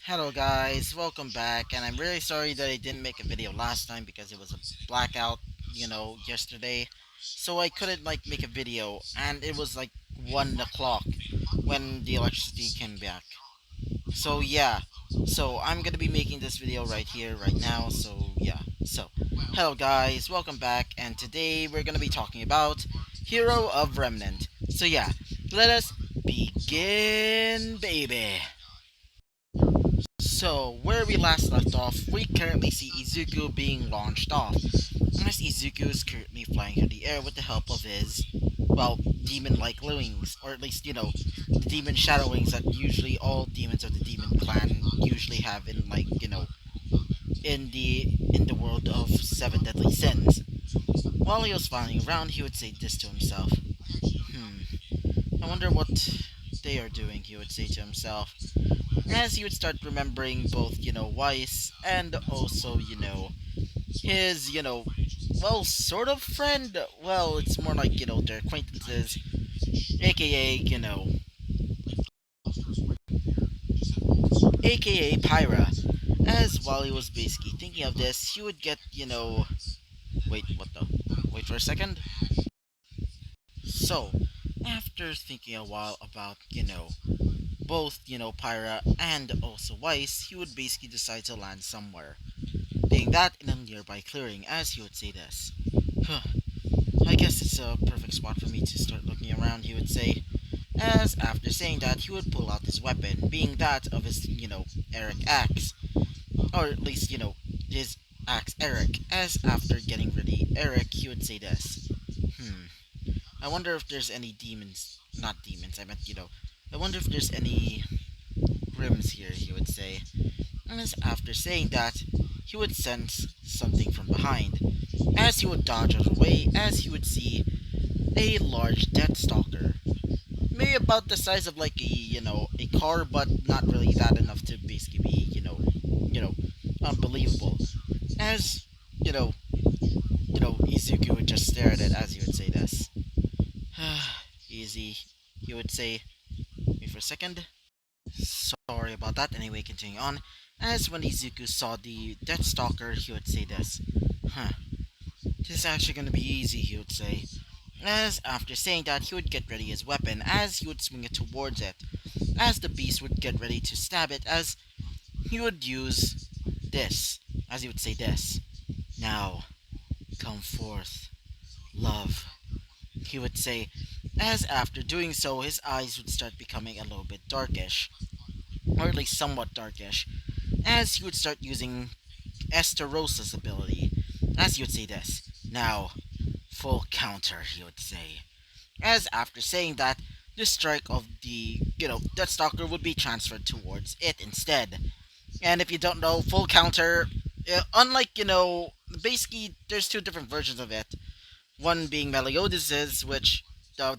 Hello guys, welcome back, and I'm really sorry that I didn't make a video last time because it was a blackout, yesterday. So I couldn't make a video, and it was like 1 o'clock when the electricity came back. So yeah, so I'm gonna be making this video right here, right now, so yeah. So, hello guys, welcome back, and today we're gonna be talking about Hero of Remnant. So yeah, let us begin, baby! So, where we last left off, we currently see Izuku being launched off, as Izuku is currently flying through the air with the help of his, well, demon-like wings, or at least, the demon shadow wings that usually all demons of the demon clan usually have in, in the world of seven deadly sins. While he was flying around, he would say this to himself. I wonder what they are doing, he would say to himself, as he would start remembering both, Weiss and also, his, well, sort of friend. Well, it's more like, their acquaintances, aka Pyra. As while he was basically thinking of this, he would get, wait, what the? Wait for a second. So, after thinking a while about, both, Pyra and also Weiss, he would basically decide to land somewhere. Being that in a nearby clearing, as he would say this. Huh, I guess it's a perfect spot for me to start looking around, he would say. As after saying that, he would pull out his weapon, being that of his, Eric axe. Or at least, his axe Eric. As after getting ready Eric, he would say this. Hmm, I wonder if there's any demons. Not demons, I meant, I wonder if there's any rims here, he would say. And as after saying that, he would sense something from behind. As he would dodge out of the way, as he would see a large Death Stalker. Maybe about the size of like a car, but not really that enough to basically be, unbelievable. As, Izuku would just stare at it as he would say this. Easy, he would say. Wait for a second. Sorry about that. Anyway, continuing on. As when Izuku saw the Death Stalker, he would say this. Huh. This is actually gonna be easy, he would say. As after saying that, he would get ready his weapon, as he would swing it towards it. As the beast would get ready to stab it, as he would use this. As he would say this. Now, come forth, love. He would say, as after doing so, his eyes would start becoming a little bit darkish. Or at least somewhat darkish. As he would start using Estarosa's ability. As he would say this. Now, full counter, he would say. As after saying that, the strike of the, Deathstalker would be transferred towards it instead. And if you don't know, full counter, unlike, basically, there's two different versions of it. One being Meliodas', which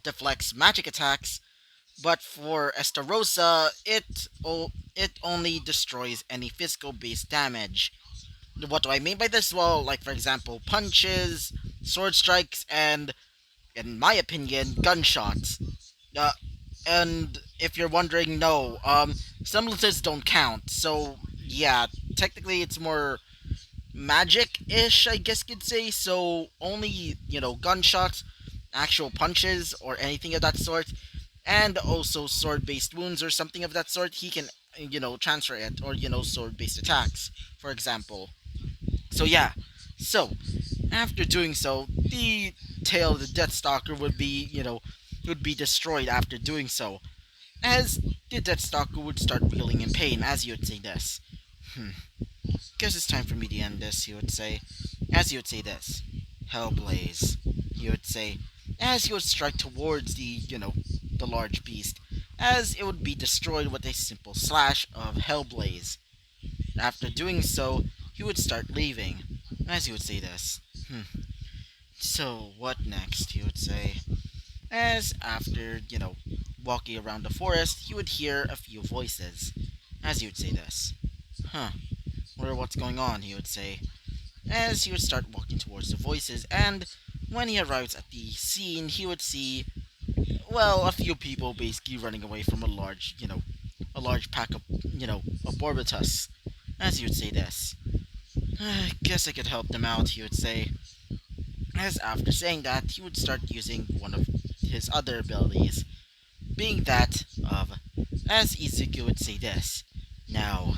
deflects magic attacks, but for Estarosa, it only destroys any physical-based damage. What do I mean by this? Well, like for example, punches, sword strikes, and in my opinion, gunshots. Uh, and if you're wondering, no, semblances don't count. So yeah, technically it's more magic-ish, I guess you'd say. So only gunshots, actual punches, or anything of that sort, and also sword-based wounds or something of that sort. He can transfer it, or sword-based attacks, for example. So yeah, so after doing so, the tail of the Deathstalker would be destroyed after doing so, as the Deathstalker would start reeling in pain, as he would say this. Hmm, guess it's time for me to end this, he would say, as he would say this. Hellblaze, he would say, as he would strike towards the large beast, as it would be destroyed with a simple slash of Hellblaze. After doing so, he would start leaving, as he would say this. So, what next, he would say. As after, walking around the forest, he would hear a few voices, as he would say this. Huh, wonder what's going on, he would say, as he would start walking towards the voices, and when he arrives at the scene, he would see, well, a few people basically running away from a large pack of, a Borbatus, as he would say this. I guess I could help them out, he would say. As after saying that, he would start using one of his other abilities, being that of, as Izuku would say this. Now,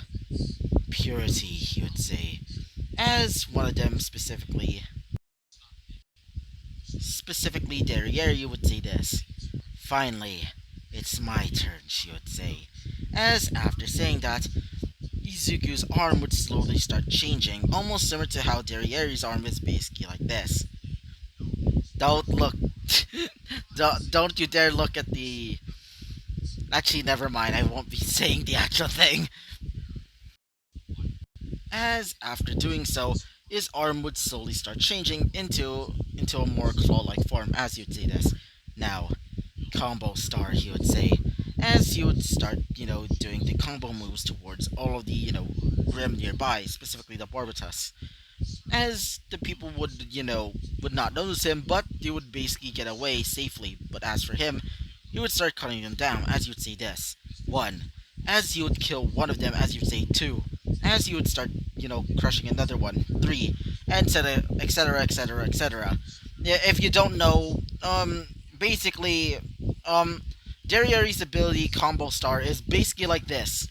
purity, he would say. As one of them specifically Derriere would say this. Finally, it's my turn, she would say. As after saying that, Izuku's arm would slowly start changing, almost similar to how Derriere's arm is basically like this. Don't look. Don't you dare look at the. Actually, never mind, I won't be saying the actual thing. As after doing so, his arm would slowly start changing into a more claw-like form, as you'd say this. Now, combo star, he would say, as he would start, doing the combo moves towards all of the, Grim nearby, specifically the Barbatus. As the people would not notice him, but they would basically get away safely. But as for him, he would start cutting them down, as you'd say this. 1. As he would kill one of them, as you'd say 2. As he would start, crushing another one, 3. Etc, etc, etc, etc. If you don't know, basically, Derriere's ability, Combo Star, is basically like this.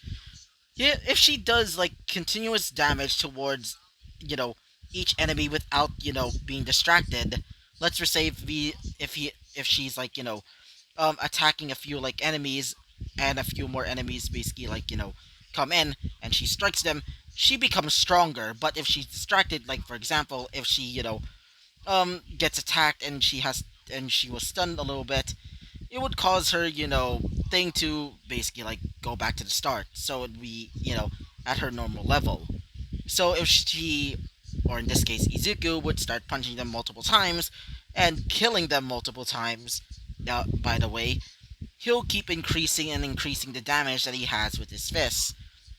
Yeah, if she does, like, continuous damage towards, you know, each enemy without, being distracted, let's just say if she's, like, attacking a few, like, enemies, and a few more enemies basically, like, come in, and she strikes them, she becomes stronger. But if she's distracted, like, for example, if she, gets attacked and she was stunned a little bit, it would cause her, thing to basically, like, go back to the start. So it'd be, at her normal level. So if she, or in this case, Izuku, would start punching them multiple times and killing them multiple times, by the way, he'll keep increasing and increasing the damage that he has with his fists,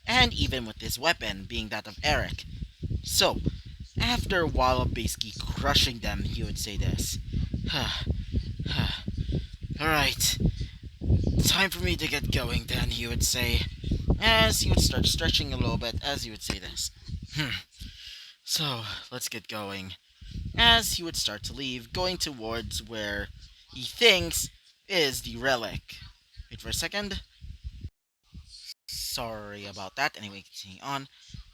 and even with his weapon, being that of Eric. So, after a while of basically crushing them, he would say this. Alright, time for me to get going then, he would say, as he would start stretching a little bit, as he would say this. So, let's get going. As he would start to leave, going towards where he thinks is the relic. Wait for a second. Sorry about that. Anyway, continuing on.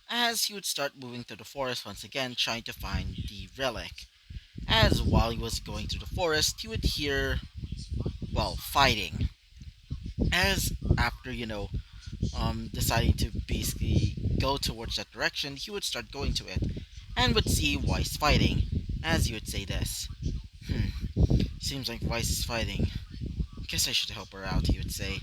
As he would start moving through the forest once again, trying to find the relic. As while he was going through the forest, he would hear, well, fighting. As after, deciding to basically go towards that direction, he would start going to it, and would see Weiss fighting, as he would say this. Seems like Weiss is fighting. Guess I should help her out, he would say,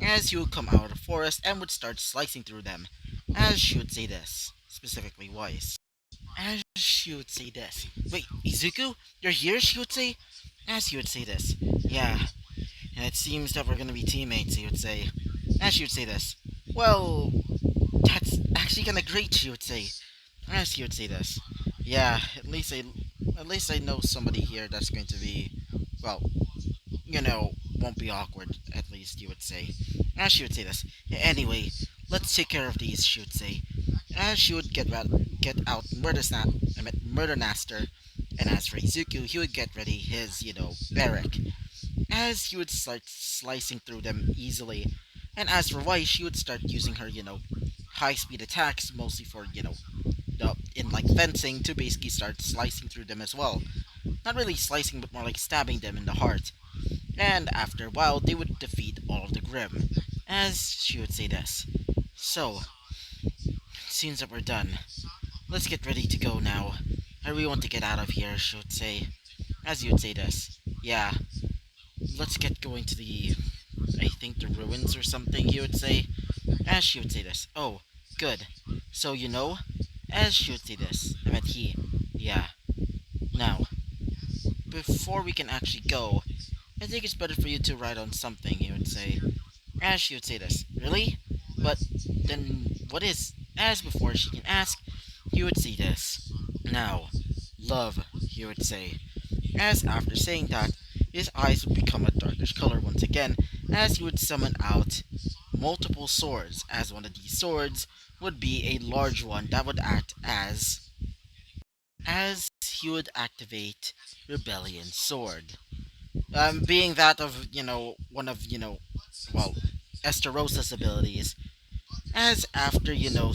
as he would come out of the forest and would start slicing through them, as she would say this, specifically Weiss. As she would say this. Wait, Izuku? You're here, she would say? As he would say this. Yeah, and it seems that we're gonna be teammates, he would say. As she would say this. Well, that's actually kinda great, she would say. As he would say this. Yeah, at least I know somebody here that's going to be, well, won't be awkward, at least, you would say. As she would say this. Anyway, let's take care of these, she would say. As she would get out Murder Master, and as for Izuku, he would get ready his, barrack. As he would start slicing through them easily. And as for Weiss, she would start using her, high-speed attacks, mostly for, in, like, fencing, to basically start slicing through them as well. Not really slicing, but more like stabbing them in the heart. And after a while, they would defeat all of the Grimm, as she would say this. So, it seems that we're done. Let's get ready to go now. I really want to get out of here, she would say. As you would say this. Yeah, let's get going to I think the ruins or something, he would say. As she would say this. Oh, good. So, as she would say this. I meant he. Yeah. Now, before we can actually go, I think it's better for you to ride on something, he would say. As she would say this. Really? But then what is? As before she can ask, he would say this. Now, love, he would say. As after saying that, his eyes would become a darkish color once again, as he would summon out multiple swords, as one of these swords would be a large one that would act as he would activate Rebellion Sword. Being that of, one of, well, Esterosa's abilities, as after,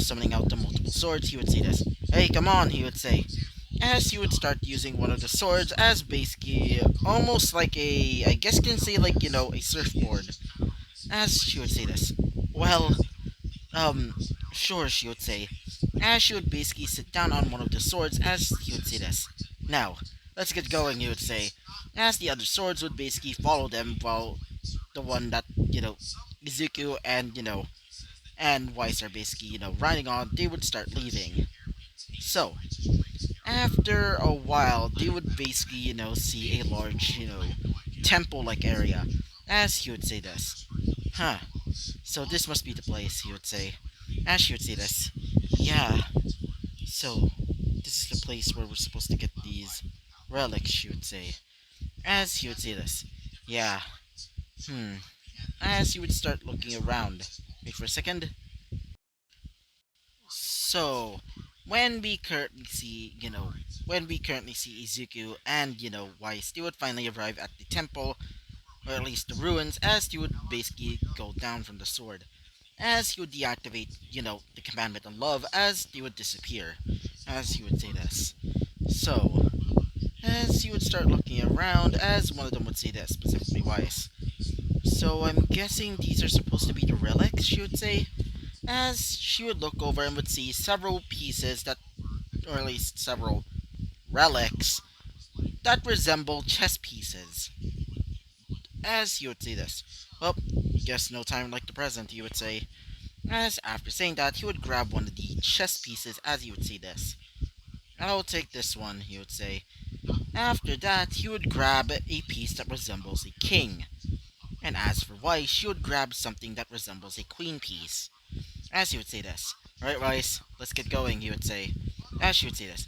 summoning out the multiple swords, he would say this, "Hey, come on," he would say, as he would start using one of the swords as basically almost like I guess you can say like, a surfboard, as she would say this. Well, um, sure, she would say, as she would basically sit down on one of the swords as he would say this. "Now, let's get going," he would say, as the other swords would basically follow them while the one that, Izuku and, and Weiss are basically, riding on, they would start leaving. So, after a while, they would basically, see a large, temple-like area, as he would say this. "Huh, so this must be the place," he would say. As she would say this. "Yeah, so this is the place where we're supposed to get these relics," she would say. As he would say this. "Yeah, hmm." As he would start looking around. Wait for a second. So, when we currently see Izuku and, Weiss, they would finally arrive at the temple, or at least the ruins, as he would basically go down from the sword. As he would deactivate, the commandment of love, as they would disappear. As he would say this. So, as he would start looking around, as one of them would say this, specifically Weiss. "So I'm guessing these are supposed to be the relics," she would say, as she would look over and would see several pieces that, or at least several relics, that resemble chess pieces. As he would say this. "Well, guess no time like the present," he would say. As after saying that, he would grab one of the chess pieces as he would say this. "I'll take this one," he would say. After that, he would grab a piece that resembles a king. And as for Weiss, she would grab something that resembles a queen piece. As he would say this. "Right, Weiss, let's get going," he would say. As she would say this.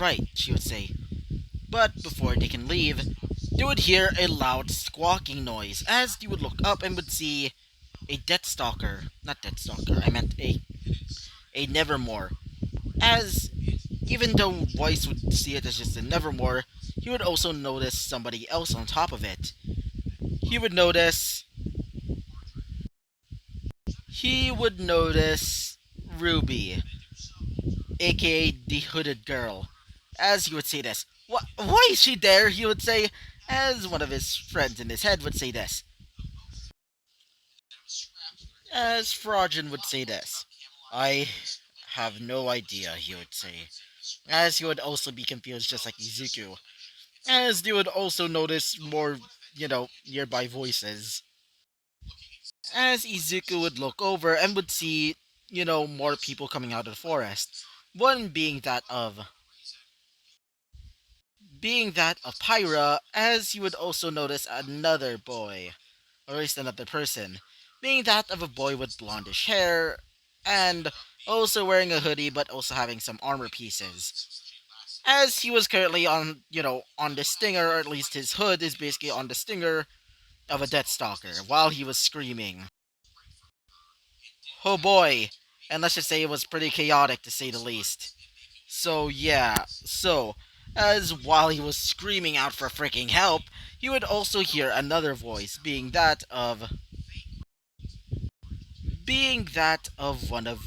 Right," she would say. But before they can leave, they would hear a loud squawking noise as they would look up and would see a Deathstalker. Not Deathstalker, I meant a Nevermore. As even though Weiss would see it as just a Nevermore, he would also notice somebody else on top of it. He would notice Ruby, aka the hooded girl. As he would say this. Why is she there?" he would say, as one of his friends in his head would say this. As Frogen would say this. "I have no idea," he would say. As he would also be confused just like Izuku. As they would also notice more, nearby voices. As Izuku would look over and would see, more people coming out of the forest. One being that of Pyra, as you would also notice another boy, or at least another person, being that of a boy with blondish hair, and also wearing a hoodie but also having some armor pieces. As he was currently on, on the stinger, or at least his hood is basically on the stinger of a Deathstalker, while he was screaming. Oh boy! And let's just say it was pretty chaotic to say the least. So yeah, as while he was screaming out for freaking help, he would also hear another voice, being that of one of,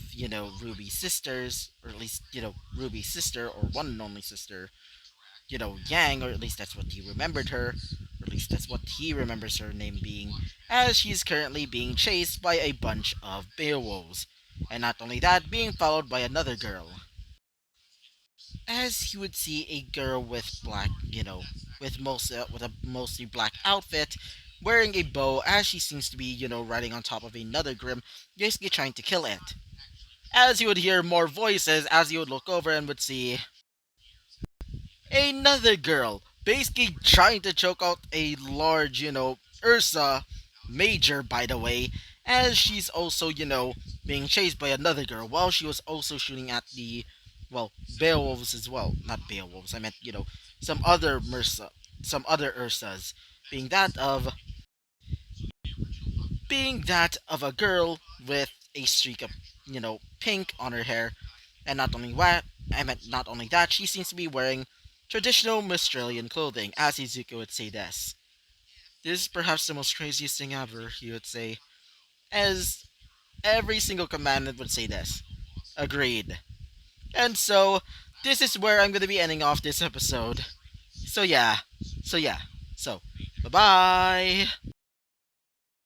Ruby's sisters, or at least, Ruby's sister, or one and only sister, Yang, or at least that's what he remembered her, or at least that's what he remembers her name being, as she's currently being chased by a bunch of Beowulfs. And not only that, being followed by another girl. As he would see a girl with black, with a mostly black outfit, wearing a bow, as she seems to be, riding on top of another Grim, basically trying to kill it. As he would hear more voices, as he would look over and would see another girl, basically trying to choke out a large, Ursa, Major, by the way, as she's also, being chased by another girl, while she was also shooting at the, well, Beowulfs as well. Not Beowulfs, I meant, some other Mersa, some other Ursas, being that of being that of a girl with a streak of, pink on her hair, and not only that, I meant not only that, she seems to be wearing traditional Australian clothing, as Izuku would say this. This is perhaps the most craziest thing ever, he would say, as every single commandant would say this. Agreed. And so, this is where I'm gonna be ending off this episode. So yeah. So yeah. So, bye bye.